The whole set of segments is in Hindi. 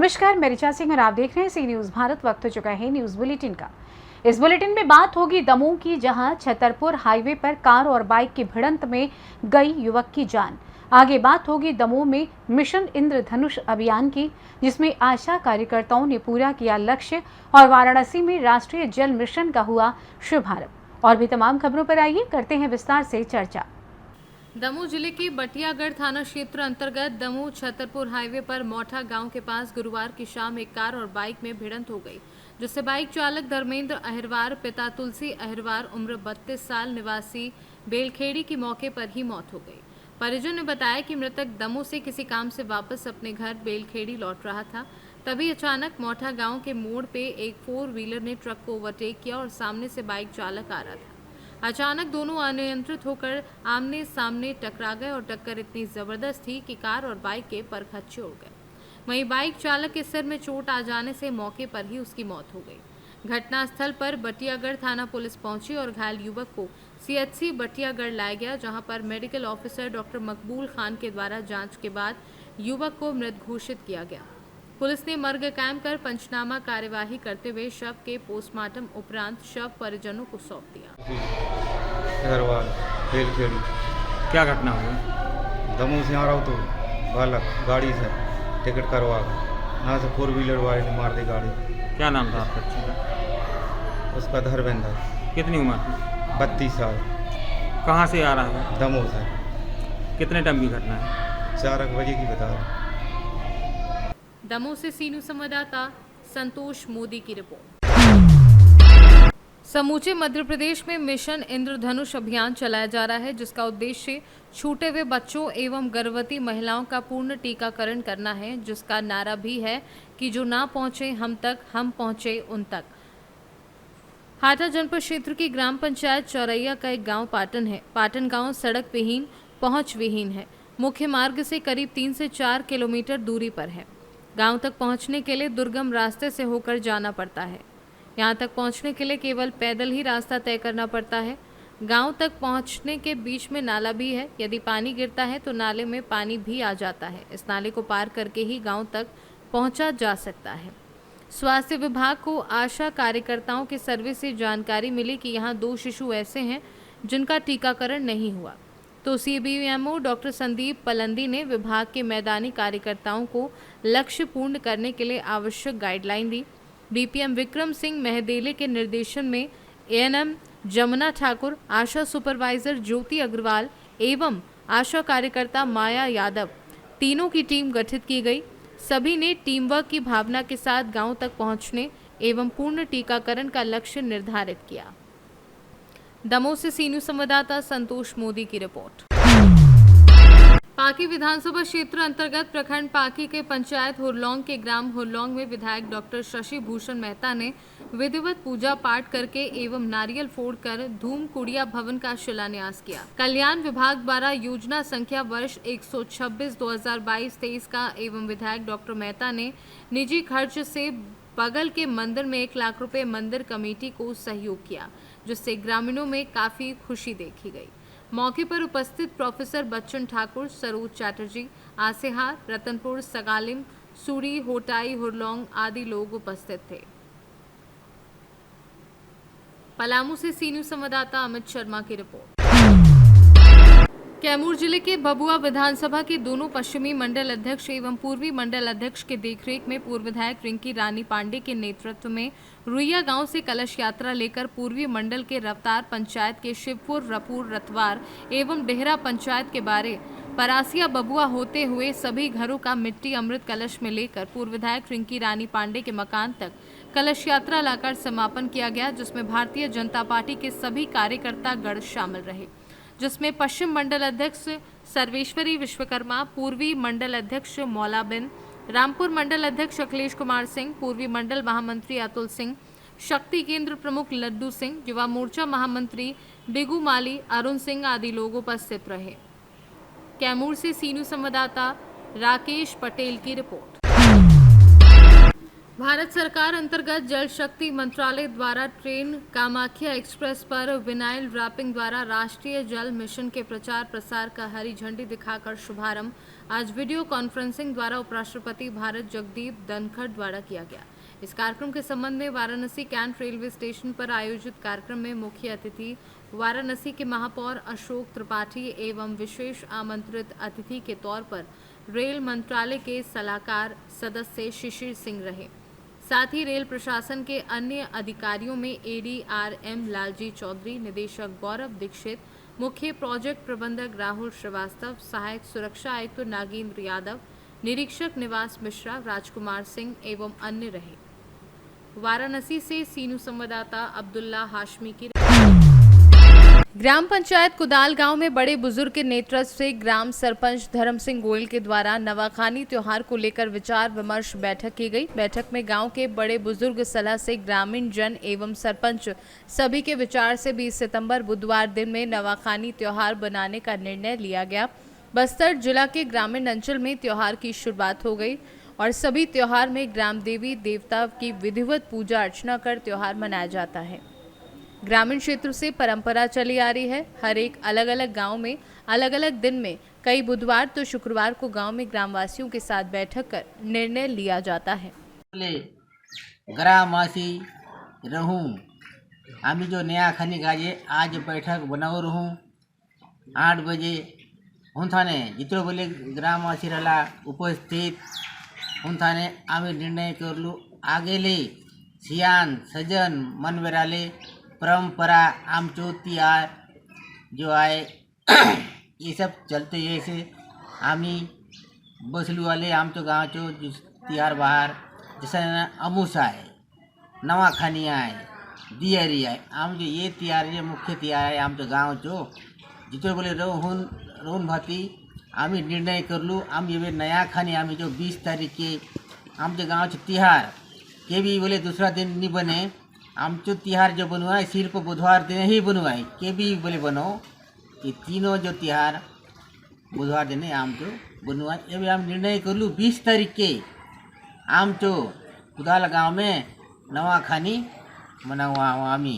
नमस्कार, मैं रिचा सिंह और आप देख रहे हैं सी न्यूज भारत। वक्त हो चुका है न्यूज बुलेटिन का। इस बुलेटिन में बात होगी दमोह की, जहां छतरपुर हाईवे पर कार और बाइक की भिड़ंत में गई युवक की जान। आगे बात होगी दमोह में मिशन इंद्रधनुष अभियान की, जिसमें आशा कार्यकर्ताओं ने पूरा किया लक्ष्य, और वाराणसी में राष्ट्रीय जल मिशन का हुआ शुभारंभ। और भी तमाम खबरों पर आइए करते हैं विस्तार से चर्चा। दमोह जिले के बटियागढ़ थाना क्षेत्र अंतर्गत दमोह छतरपुर हाईवे पर मोठा गांव के पास गुरुवार की शाम एक कार और बाइक में भिड़ंत हो गई, जिससे बाइक चालक धर्मेंद्र अहिरवार पिता तुलसी अहिरवार उम्र 32 साल निवासी बेलखेड़ी की मौके पर ही मौत हो गई। परिजन ने बताया कि मृतक दमोह से किसी काम से वापस अपने घर बेलखेड़ी लौट रहा था। तभी अचानक मोठा गांव के मोड़ पे एक 4 व्हीलर ने ट्रक को ओवरटेक किया और सामने से बाइक चालक आ रहा था। अचानक दोनों अनियंत्रित होकर आमने सामने टकरा गए और टक्कर इतनी जबरदस्त थी कि कार और बाइक के परखच्चे उड़ गए। वहीं बाइक चालक के सिर में चोट आ जाने से मौके पर ही उसकी मौत हो गई। घटनास्थल पर बटियागढ़ थाना पुलिस पहुंची और घायल युवक को सीएचसी बटियागढ़ लाया गया, जहां पर मेडिकल ऑफिसर डॉक्टर मकबूल खान के द्वारा जांच के बाद युवक को मृत घोषित किया गया। पुलिस ने मर्ग कायम कर पंचनामा कार्यवाही करते हुए शव के पोस्टमार्टम उपरांत शव परिजनों को सौंप दिया। अग्रवाल बेलखेड़ी। क्या घटना हुई? दमोह से आ रहा हूँ तो बालक गाड़ी से टिकट करवा यहाँ से 4 व्हीलर वाले ने मार दी गाड़ी। क्या नाम था आपका बच्चे का? उसका धर्मेंद्र। कितनी उम्र थी? 32 साल। कहाँ से आ रहा है? दमोह से। कितने टाइम की घटना है? 4 बजे की बता रहे। दमोह से सी न्यूज संवाददाता संतोष मोदी की रिपोर्ट। समूचे मध्य प्रदेश में मिशन इंद्रधनुष अभियान चलाया जा रहा है, जिसका उद्देश्य छूटे हुए बच्चों एवं गर्भवती महिलाओं का पूर्ण टीकाकरण करना है, जिसका नारा भी है कि जो ना पहुंचे हम तक, हम पहुंचे उन तक। हाटा जनपद क्षेत्र की ग्राम पंचायत चौरैया का एक गांव पाटन है। पाटन गांव सड़क विहीन, पहुंच विहीन है। मुख्य मार्ग से करीब 3 से 4 किलोमीटर दूरी पर है। गांव तक पहुंचने के लिए दुर्गम रास्ते से होकर जाना पड़ता है। यहां तक पहुंचने के लिए केवल पैदल ही रास्ता तय करना पड़ता है। गांव तक पहुंचने के बीच में नाला भी है। यदि पानी गिरता है तो नाले में पानी भी आ जाता है। इस नाले को पार करके ही गांव तक पहुंचा जा सकता है। स्वास्थ्य विभाग को आशा कार्यकर्ताओं के सर्वे से जानकारी मिली कि यहाँ 2 शिशु ऐसे हैं जिनका टीकाकरण नहीं हुआ, तो CBMO डॉक्टर संदीप पलंदी ने विभाग के मैदानी कार्यकर्ताओं को लक्ष्य पूर्ण करने के लिए आवश्यक गाइडलाइन दी। BPM विक्रम सिंह महदेले के निर्देशन में ANM जमुना ठाकुर, आशा सुपरवाइजर ज्योति अग्रवाल एवं आशा कार्यकर्ता माया यादव, तीनों की टीम गठित की गई। सभी ने टीम वर्क की भावना के साथ गांव तक पहुंचने एवं पूर्ण टीकाकरण का लक्ष्य निर्धारित किया। दमोह से सी न्यूज संवाददाता संतोष मोदी की रिपोर्ट। पाकी विधानसभा क्षेत्र अंतर्गत प्रखंड पाकी के पंचायत हुरलौंग के ग्राम हुरलौंग में विधायक डॉक्टर शशि भूषण मेहता ने विधिवत पूजा पाठ करके एवं नारियल फोड़कर धूम कुड़िया भवन का शिलान्यास किया। कल्याण विभाग द्वारा योजना संख्या वर्ष 126/2022-23 का एवं विधायक डॉक्टर मेहता ने निजी खर्च से बगल के मंदिर में 1 लाख रुपए मंदिर कमेटी को सहयोग किया, जिससे ग्रामीणों में काफी खुशी देखी गई। मौके पर उपस्थित प्रोफेसर बच्चन ठाकुर, सरोज चैटर्जी, आसेहार, रतनपुर, सगालिम, सूरी, होटाई, हुरलौंग आदि लोग उपस्थित थे। पलामू से सी न्यूज संवाददाता अमित शर्मा की रिपोर्ट। कैमूर जिले के भभुआ विधानसभा के दोनों पश्चिमी मंडल अध्यक्ष एवं पूर्वी मंडल अध्यक्ष के देखरेख में पूर्व विधायक रिंकी रानी पांडे के नेतृत्व में रुइया गांव से कलश यात्रा लेकर पूर्वी मंडल के रफ्तार पंचायत के शिवपुर, रपूर, रतवार एवं डेहरा पंचायत के बारे परासिया बबुआ होते हुए सभी घरों का मिट्टी अमृत कलश में लेकर पूर्व विधायक रिंकी रानी पांडे के मकान तक कलश यात्रा लाकर समापन किया गया, जिसमें भारतीय जनता पार्टी के सभी कार्यकर्ता गण शामिल रहे, जिसमें पश्चिम मंडल अध्यक्ष सर्वेश्वरी विश्वकर्मा, पूर्वी मंडल अध्यक्ष मौलाबिन, रामपुर मंडल अध्यक्ष अखिलेश कुमार सिंह, पूर्वी मंडल महामंत्री अतुल सिंह, शक्ति केंद्र प्रमुख लड्डू सिंह, युवा मोर्चा महामंत्री बिगू माली, अरुण सिंह आदि लोग उपस्थित रहे। कैमूर से सी न्यूज संवाददाता राकेश पटेल की रिपोर्ट। भारत सरकार अंतर्गत जल शक्ति मंत्रालय द्वारा ट्रेन कामाख्या एक्सप्रेस पर विनाइल रैपिंग द्वारा राष्ट्रीय जल मिशन के प्रचार प्रसार का हरी झंडी दिखाकर शुभारंभ आज वीडियो कॉन्फ्रेंसिंग द्वारा उपराष्ट्रपति भारत जगदीप धनखड़ द्वारा किया गया। इस कार्यक्रम के संबंध में वाराणसी कैंट रेलवे स्टेशन पर आयोजित कार्यक्रम में मुख्य अतिथि वाराणसी के महापौर अशोक त्रिपाठी एवं विशेष आमंत्रित अतिथि के तौर पर रेल मंत्रालय के सलाहकार सदस्य शिशिर सिंह रहे। साथ ही रेल प्रशासन के अन्य अधिकारियों में ADRM लालजी चौधरी, निदेशक गौरव दीक्षित, मुख्य प्रोजेक्ट प्रबंधक राहुल श्रीवास्तव, सहायक सुरक्षा आयुक्त नागेंद्र यादव, निरीक्षक निवास मिश्रा, राजकुमार सिंह एवं अन्य रहे। वाराणसी से सीनू संवाददाता अब्दुल्ला हाशमी की। ग्राम पंचायत कुदाल गांव में बड़े बुजुर्ग के नेतृत्व से ग्राम सरपंच धर्म सिंह गोयल के द्वारा नवाखानी त्योहार को लेकर विचार विमर्श बैठक की गई। बैठक में गांव के बड़े बुजुर्ग सलाह से ग्रामीण जन एवं सरपंच सभी के विचार से 20 सितंबर बुधवार दिन में नवाखानी त्योहार बनाने का निर्णय लिया गया। बस्तर जिला के ग्रामीण अंचल में त्योहार की शुरुआत हो गई और सभी त्योहार में ग्राम देवी देवता की विधिवत पूजा अर्चना कर त्योहार मनाया जाता है। ग्रामीण क्षेत्र से परंपरा चली आ रही है। हर एक अलग अलग गांव में अलग अलग दिन में कई बुधवार तो शुक्रवार को गांव में ग्रामवासियों के साथ बैठक कर निर्णय लिया जाता है। ग्रामवासी रहूं आम्ही जो नया खानी गाजे आज बैठक बनाव रहूं 8 बजे हुंथाने जितरो बोले ग्रामवासी रला उपस्थित हुंथाने आम्ही निर्णय करलू आगेले सियान सजन मनवेराले परंपरा आमचो त्योहार जो आहे ये सब चलते जैसे आम्ही बसलू वाले आमचो गाँवचो त्योहार बाहर जैसे अमूसा आहे नवाखानी आहे दियारी आहे आमचे ये त्योहार जे मुख्य त्योहार आहे आमचो गाँवचो जिथे बोले रोहन भाती आम्ही निर्णय करलू आम्ही ये नया खानी आम्ही जो 20 तारीख के आमचे गाँवचे त्योहार के भी बोले दूसरा दिन नहीं बने आमचो त्योहार जो बनवाए सिर्फ बुधवार दिन ही बनवाए के भी बोले बनो कि तीनों जो त्योहार बुधवार दिन आमचो बनवाए ये भी हम निर्णय कर लूँ 20 तारीख के आमचो कुदाल गाँव में नवाखानी मनावा आमी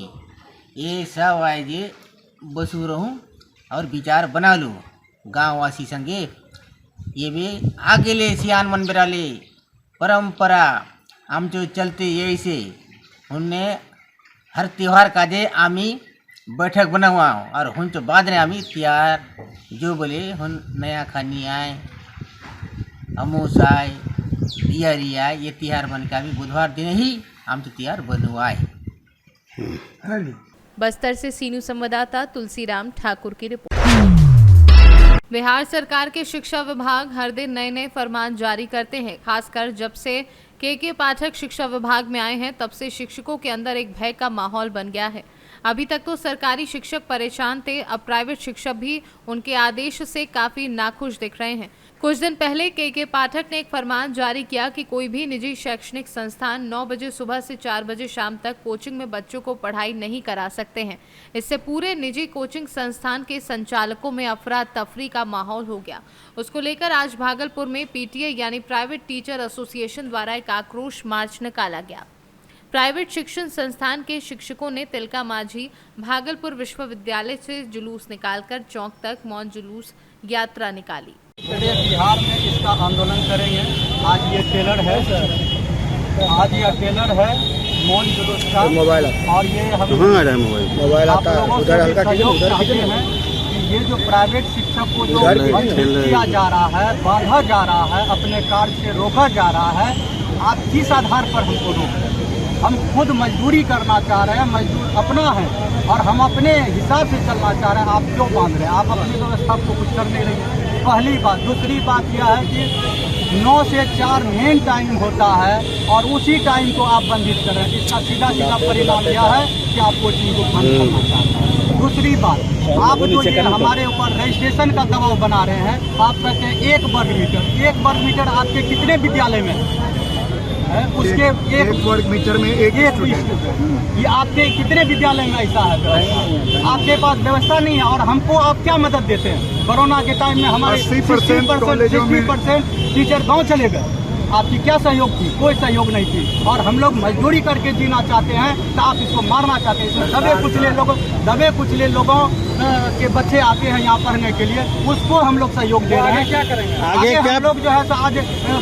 ये सब आए जे बसू रहूँ और विचार बना लूँ गाँववासी संगे ये भी आगे ले सियान मन बेराले परंपरा आमचो चलते यही से उनने हर त्योहार का जे आमी बैठक बनावा और हुन तो बाद में आमी त्योहार जो बोले हुन नया खानी आए अमूस आए दियारी आए ये त्योहार बन के आमी बुधवार दिन ही आम तो त्योहार बनवाए। बस्तर से सीनू संवाददाता तुलसीराम ठाकुर की रिपोर्ट। बिहार सरकार के शिक्षा विभाग हर दिन नए नए फरमान जारी करते हैं। खासकर जब से के पाठक शिक्षा विभाग में आए हैं तब से शिक्षकों के अंदर एक भय का माहौल बन गया है। अभी तक तो सरकारी शिक्षक परेशान थे, अब प्राइवेट शिक्षक भी उनके आदेश से काफी नाखुश दिख रहे हैं। कुछ दिन पहले के पाठक ने एक फरमान जारी किया कि कोई भी निजी शैक्षणिक संस्थान 9 बजे सुबह से 4 बजे शाम तक कोचिंग में बच्चों को पढ़ाई नहीं करा सकते हैं। इससे पूरे निजी कोचिंग संस्थान के संचालकों में अफरा तफरी का माहौल हो गया। उसको लेकर आज भागलपुर में PTA यानी प्राइवेट टीचर एसोसिएशन द्वारा एक आक्रोश मार्च निकाला गया। प्राइवेट शिक्षण संस्थान के शिक्षकों ने तिलका माझी भागलपुर विश्वविद्यालय से जुलूस निकालकर चौक तक मौन जुलूस यात्रा निकाली। बिहार में इसका आंदोलन करेंगे। आज ये टेलर है मौन जुलूस का मोबाइल और ये हम मोबाइल आता है उधर हल्का चाहते हैं कि ये जो प्राइवेट शिक्षक को जो किया जा रहा है, बांधा जा रहा है, अपने कार्य से रोका जा रहा है, आप किस आधार पर हमको रोक रहे हैं? हम खुद मजदूरी करना चाह रहे हैं, मजदूर अपना है और हम अपने हिसाब से चलना चाह रहे हैं। आप क्यों बांध रहे हैं? आप अपनी व्यवस्था को कुछ कर नहीं रहे। पहली बात। दूसरी बात यह है कि 9 से 4 मेन टाइम होता है और उसी टाइम को आप बंधित कर रहे हैं। इसका सीधा परिणाम यह है कि आप कोचिंग को बंद करना चाहते हैं। दूसरी बात, आप जो ये हमारे ऊपर रजिस्ट्रेशन का दबाव बना रहे हैं, आप कहते हैं 1 वर्ग मीटर आपके कितने विद्यालय में है? उसके 1 वर्ग मीटर में एक ये आपके कितने विद्यालय में ऐसा है? आपके पास व्यवस्था नहीं है और हमको आप क्या मदद देते हैं? कोरोना के टाइम में हमारे 60% टीचर गाँव चले गए। आपकी क्या सहयोग थी? कोई सहयोग नहीं थी। और हम लोग मजदूरी करके जीना चाहते हैं तो आप इसको मारना चाहते हैं। इसमें दबे कुचले लोगों के बच्चे आते हैं यहाँ पढ़ने के लिए, उसको हम लोग सहयोग दे रहे हैं। क्या करेंगे आगे? हम लोग जो है सो आज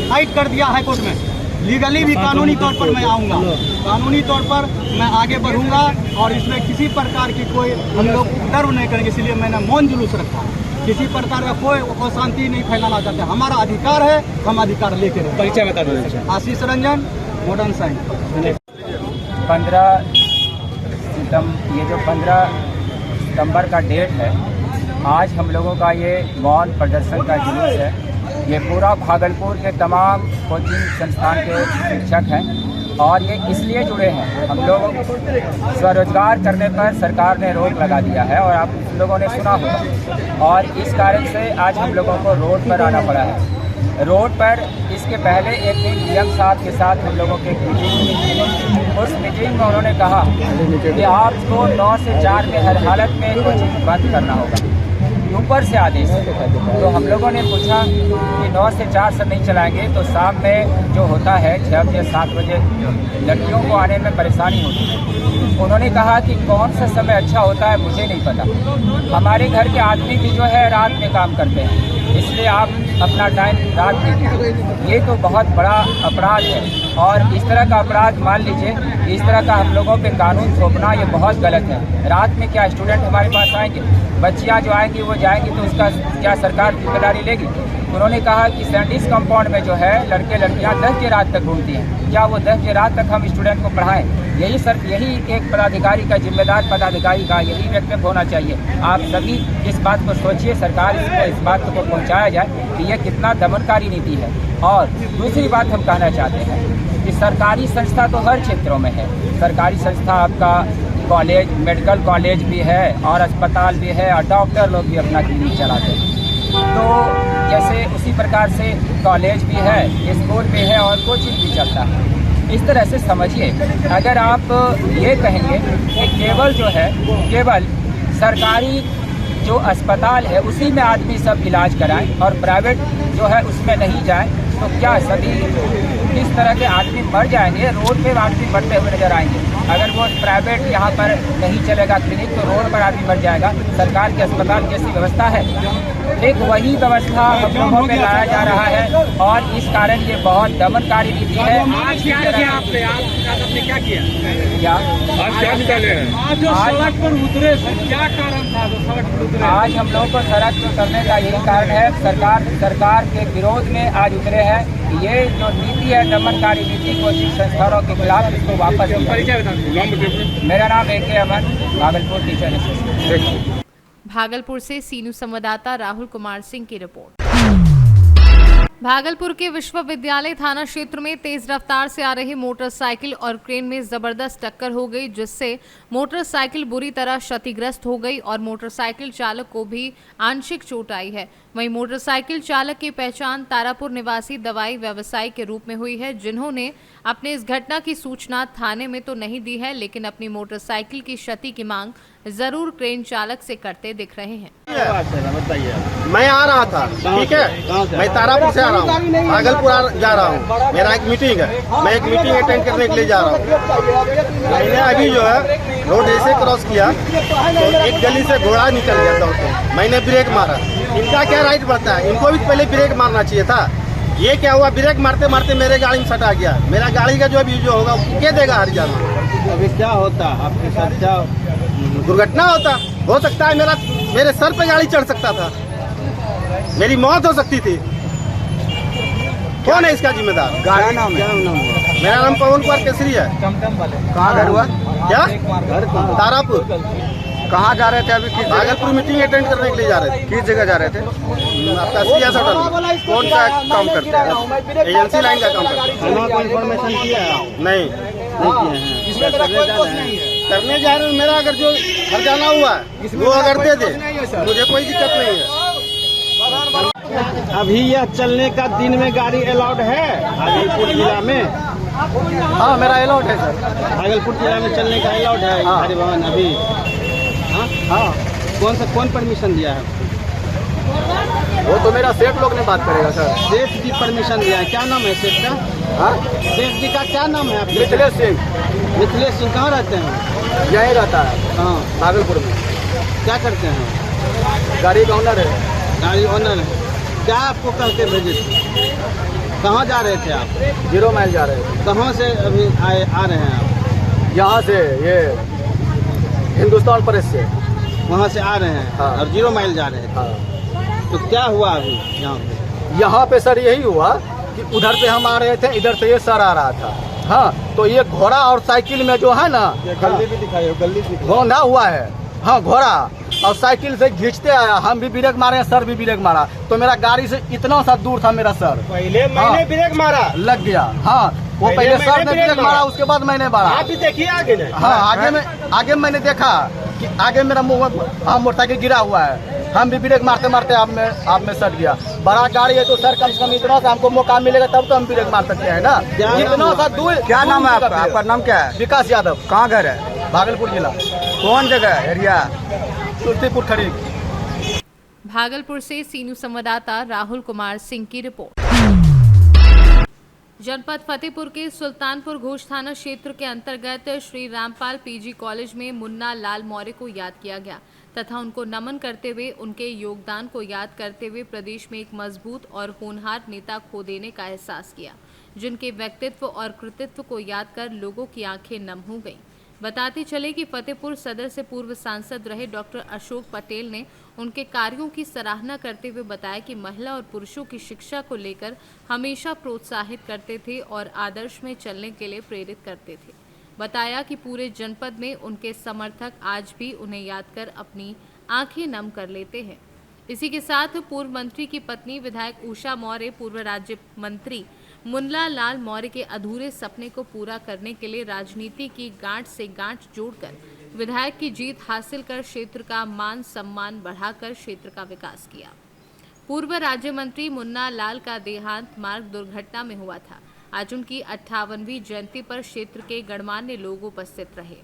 फाइट कर दिया हाईकोर्ट में, लीगली भी कानूनी तौर पर मैं आऊँगा, कानूनी तौर पर मैं आगे बढ़ूँगा और इसमें किसी प्रकार की कोई हम लोग डर नहीं करेंगे। इसलिए मैंने मौन जुलूस रखा। किसी प्रकार का कोई अशांति नहीं फैलाना चाहते। हमारा अधिकार है, हम अधिकार लेके रहें। परिचय बता दो। आशीष रंजन, मॉडर्न साइंस। 15 सितंबर का डेट है। आज हम लोगों का ये मौन प्रदर्शन का जुलूस है। ये पूरा भागलपुर के तमाम कोचिंग संस्थान के शिक्षक हैं और ये इसलिए जुड़े हैं। हम लोग स्वरोजगार करने पर सरकार ने रोक लगा दिया है और आप लोगों ने सुना होगा, और इस कारण से आज हम लोगों को रोड पर आना पड़ा है। रोड पर इसके पहले एक दिन डीएम साहब के साथ हम लोगों की एक मीटिंग थी। उस मीटिंग में उन्होंने कहा कि आपको 9 से 4 में हर हालत में कोचिंग बंद करना होगा, ऊपर से आदेश। तो हम लोगों ने पूछा कि 9 से 4 से नहीं चलाएंगे तो शाम में जो होता है 6 बजे 7 बजे लड़कियों को आने में परेशानी होती है। उन्होंने कहा कि कौन सा समय अच्छा होता है मुझे नहीं पता, हमारे घर के आदमी भी जो है रात में काम करते हैं, इसलिए आप अपना टाइम रात में दीजिए। ये तो बहुत बड़ा अपराध है और इस तरह का अपराध मान लीजिए, इस तरह का हम लोगों पे कानून थोपना ये बहुत गलत है। रात में क्या स्टूडेंट हमारे पास आएंगे? बच्चियाँ जो आएंगी वो जाएंगी तो उसका क्या सरकार जिम्मेदारी लेगी? उन्होंने कहा कि सैंडिस कंपाउंड में जो है लड़के लड़कियां 10 बजे रात तक घूमती हैं, क्या वो 10 बजे रात तक हम स्टूडेंट को पढ़ाएं? यही एक पदाधिकारी का, जिम्मेदार पदाधिकारी का यही वक्तव्य होना चाहिए। आप सभी इस बात को सोचिए, सरकार इसको इस बात को पहुंचाया जाए कि ये कितना दमनकारी नीति है। और दूसरी बात हम कहना चाहते हैं कि सरकारी संस्था तो हर क्षेत्रों में है। सरकारी संस्था आपका कॉलेज, मेडिकल कॉलेज भी है और अस्पताल भी है और डॉक्टर लोग भी अपना क्लिनिक चलाते हैं। तो जैसे उसी प्रकार से कॉलेज भी है, स्कूल भी है और कोचिंग भी चलता है। इस तरह से समझिए, अगर आप ये कहेंगे कि केवल जो है केवल सरकारी जो अस्पताल है उसी में आदमी सब इलाज कराएं और प्राइवेट जो है उसमें नहीं जाएं, तो क्या सभी इस तरह के आदमी मर जाएंगे? रोड पे आदमी मरते हुए नजर आएंगे। अगर वो प्राइवेट यहाँ पर नहीं चलेगा क्लिनिक तो रोड पर आदमी मर जाएगा। सरकार के अस्पताल जैसी व्यवस्था है, एक वही व्यवस्था हम लोगों पे लाया जा रहा है और इस कारण ये बहुत दमनकारी नीति है। आज क्या किया आपने? आपने क्या किया? क्या आज क्या निकाले हैं? आज सड़क पर उतरे, क्या कारण था सड़क पर उतरे? आज हम लोग को सड़क पर उतरने का यही कारण है, सरकार के विरोध में आज उतरे हैं। ये जो नीति है दमनकारी नीति, कोचिंग संस्थानों के खिलाफ, इसको वापस। मेरा नाम AK अमन, भागलपुर टीचर एसोसिएशन। भागलपुर से सी न्यूज़ संवाददाता राहुल कुमार सिंह की रिपोर्ट। भागलपुर के विश्वविद्यालय थाना क्षेत्र में तेज रफ्तार से आ रही मोटरसाइकिल और क्रेन में जबरदस्त टक्कर हो गई, जिससे मोटरसाइकिल बुरी तरह क्षतिग्रस्त हो गई और मोटरसाइकिल चालक को भी आंशिक चोट आई है। वहीं मोटरसाइकिल चालक की पहचान तारापुर निवासी दवाई व्यवसायी के रूप में हुई है, जिन्होंने अपने इस घटना की सूचना थाने में तो नहीं दी है, लेकिन अपनी मोटरसाइकिल की क्षति की मांग जरूर क्रेन चालक से करते दिख रहे हैं। मैं आ रहा था, ठीक है, मैं तारापुर से आ रहा हूँ, भागलपुर जा रहा हूँ, मेरा एक मीटिंग है, मैं एक मीटिंग अटेंड करने के लिए जा रहा हूँ। मैंने अभी जो है रोड ऐसे क्रॉस किया तो एक गली से घोड़ा निकल गया था, मैंने ब्रेक मारा। इनका क्या राइट बनता है? इनको भी पहले ब्रेक मारना चाहिए था। ये क्या हुआ, ब्रेक मारते मारते मेरे गाड़ी में सटा गया। मेरा गाड़ी का जो अभी जो होगा क्या देगा हरियाणा? अभी क्या होता आपके साथ? क्या दुर्घटना हो सकता है, मेरे सर पे गाड़ी चढ़ सकता था, मेरी मौत हो सकती थी। कौन है इसका जिम्मेदार? क्या नाम मेरा नाम पवन कुमार केसरी है। कहाँ घर हुआ? क्या तारापुर? कहाँ जा रहे थे अभी? भागलपुर मीटिंग अटेंड करने के लिए जा रहे थे। किस जगह जा रहे थे? आपका सियासत कौन सा काम करते हैं? एजेंसी लाइन का काम करते हैं। इन्फॉर्मेशन किया नहीं करने जा रहे हैं। मेरा अगर जो घर जाना हुआ वो अगर दे दे मुझे कोई दिक्कत नहीं है। अभी यह चलने का दिन में गाड़ी अलाउड है भागलपुर जिला में? हाँ, मेरा अलाउड है सर। भागलपुर जिला में चलने का अलाउड है परिवहन अभी? हाँ, कौन परमिशन दिया है? वो तो मेरा सेठ लोग ने बात करेगा सर। सेठ जी परमिशन दिया है, क्या नाम है सेठ का? हाँ, सेठ जी का क्या नाम है आपके? मिथिलेश सिंह। मिथिलेश सिंह कहाँ रहते हैं? यहीं रहता है, हाँ, भागलपुर में। क्या करते हैं? गाड़ी का ओनर है। गाड़ी ओनर है। क्या आपको कहते भेजे थे? कहाँ जा रहे थे आप? 0 माइल जा रहे थे। कहाँ से अभी आ रहे हैं आप? यहाँ से, ये हिंदुस्तान प्रेस से। वहाँ से आ रहे हैं। हाँ। और 0 माइल जा रहे थे। हाँ। तो क्या हुआ अभी यहाँ पे? यहाँ पे सर यही हुआ कि उधर से हम आ रहे थे, इधर से ये सर आ रहा था। हाँ, तो ये घोड़ा और साइकिल में जो है ना, गली भी दिखाई, गली भी होना हुआ है। हाँ, घोड़ा और साइकिल से खींचते आया, हम भी ब्रेक मारे, सर भी ब्रेक मारा, तो मेरा गाड़ी से इतना सा दूर था मेरा सर। पहले मैंने ब्रेक मारा, लग गया। हाँ, वो पहले सर ने ब्रेक मारा, उसके बाद मैंने मारा। आप भी देखिए आगे ने। हाँ, आगे मैंने देखा कि आगे मेरा मोटरसाइकिल गिरा हुआ है, हम भी ब्रेक मारते मारते आप में सट गया। बड़ा गाड़ी है तो सर कम से कम इतना सा हमको मौका मिलेगा तब तो हम ब्रेक मार सकते हैं ना। इतना सा दूर। क्या नाम है आपका? आपका नाम क्या है? विकास यादव। कहाँ घर है? भागलपुर जिला। कौन जगह एरिया? तुलसीपुर खरीद। भागलपुर से सीनू संवाददाता राहुल कुमार सिंह की रिपोर्ट। जनपद फतेहपुर के सुल्तानपुर घोष थाना क्षेत्र के अंतर्गत श्री रामपाल पीजी कॉलेज में मुन्ना लाल मौर्य को याद किया गया तथा उनको नमन करते हुए उनके योगदान को याद करते हुए प्रदेश में एक मजबूत और होनहार नेता खो देने का एहसास किया, जिनके व्यक्तित्व और कृतित्व को याद कर लोगों की आंखें नम हो गईं। बताते चले कि फतेहपुर सदर से पूर्व सांसद रहे डॉक्टर अशोक पटेल ने उनके कार्यों की सराहना करते हुए बताया कि महिला और पुरुषों की शिक्षा को लेकर हमेशा प्रोत्साहित करते थे और आदर्श में चलने के लिए प्रेरित करते थे। बताया कि पूरे जनपद में उनके समर्थक आज भी उन्हें याद कर अपनी आंखें नम कर लेते हैं। इसी के साथ पूर्व मंत्री की पत्नी विधायक उषा मौर्य पूर्व राज्य मंत्री मुन्ना लाल मौर्य के अधूरे सपने को पूरा करने के लिए राजनीति की गांठ से गांठ जोड़कर विधायक की जीत हासिल कर क्षेत्र का मान सम्मान बढ़ाकर क्षेत्र का विकास किया। पूर्व राज्य मंत्री मुन्ना लाल का देहांत मार्ग दुर्घटना में हुआ था। आज उनकी 58वीं जयंती पर क्षेत्र के गणमान्य लोग उपस्थित रहे।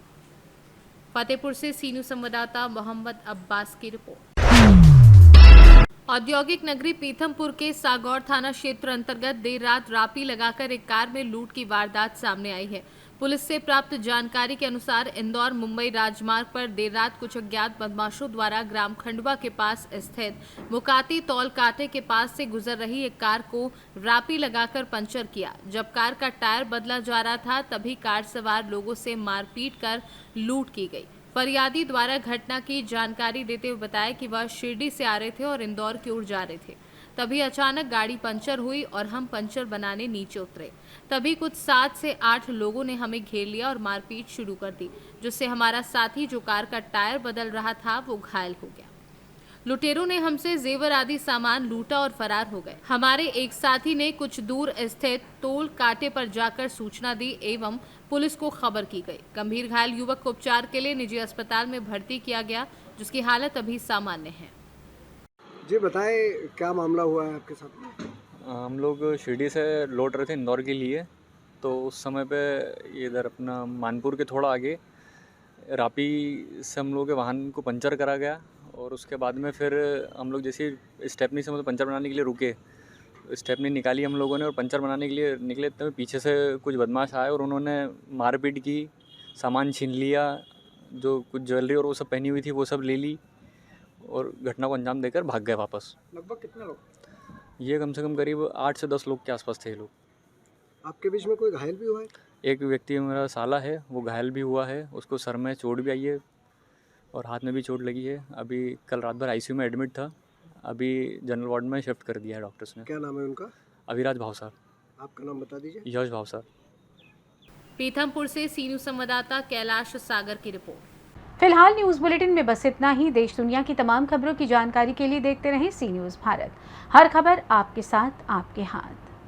फतेहपुर से सीनू संवाददाता मोहम्मद अब्बास की रिपोर्ट। औद्योगिक नगरी पीथमपुर के सागौर थाना क्षेत्र अंतर्गत देर रात रापी लगाकर एक कार में लूट की वारदात सामने आई है। पुलिस से प्राप्त जानकारी के अनुसार इंदौर मुंबई राजमार्ग पर देर रात कुछ अज्ञात बदमाशों द्वारा ग्राम खंडवा के पास स्थित मुकाती तौल कांटे के पास से गुजर रही एक कार को रापी लगाकर पंचर किया। जब कार का टायर बदला जा रहा था तभी कार सवार लोगों से मारपीट कर लूट की गई। फरियादी द्वारा घटना की जानकारी देते हुए बताया कि वह शिरडी से आ रहे थे और इंदौर की ओर जा रहे थे। तभी अचानक गाड़ी पंचर हुई और हम पंचर बनाने नीचे उतरे। तभी कुछ 7 से 8 लोगों ने हमें घेर लिया और मारपीट शुरू कर दी, जिससे हमारा साथी जो कार का टायर बदल रहा था वो घायल हो गया। लुटेरों ने हमसे जेवर आदि सामान लूटा और फरार हो गए। हमारे एक साथी ने कुछ दूर स्थित टोल कांटे पर जाकर सूचना दी एवं पुलिस को खबर की गई। गंभीर घायल युवक को उपचार के लिए निजी अस्पताल में भर्ती किया गया, जिसकी हालत अभी सामान्य है। जी बताएं, क्या मामला हुआ है आपके साथ में? हम लोग शिरडी से लौट रहे थे इंदौर के लिए, तो उस समय पे इधर अपना मानपुर के थोड़ा आगे रापी से हम लोग के वाहन को पंचर करा गया और उसके बाद में फिर हम लोग जैसे स्टेपनी से मतलब पंचर बनाने के लिए रुके, स्टेपनी निकाली हम लोगों ने और पंचर बनाने के लिए निकले, तब पीछे से कुछ बदमाश आए और उन्होंने मारपीट की, सामान छीन लिया, जो कुछ ज्वेलरी और वो सब पहनी हुई थी वो सब ले ली और घटना को अंजाम देकर भाग गए वापस। लगभग कितने लोग? ये कम से कम करीब 8 से 10 लोग के आसपास थे ये लोग। आपके बीच में कोई घायल भी हुआ है? एक व्यक्ति मेरा साला है, वो घायल भी हुआ है, उसको सर में चोट भी आई है और हाथ में भी चोट लगी है। अभी कल रात भर आईसीयू में एडमिट था, अभी जनरल वार्ड में शिफ्ट कर दिया है डॉक्टर्स ने। क्या नाम है उनका? अविराज भावसार। आपका नाम बता दीजिए। यश भावसार। पीथमपुर से सीनू संवाददाता कैलाश सागर की रिपोर्ट। फिलहाल न्यूज बुलेटिन में बस इतना ही। देश दुनिया की तमाम खबरों की जानकारी के लिए देखते रहें सी न्यूज़ भारत। हर खबर आपके साथ, आपके हाथ।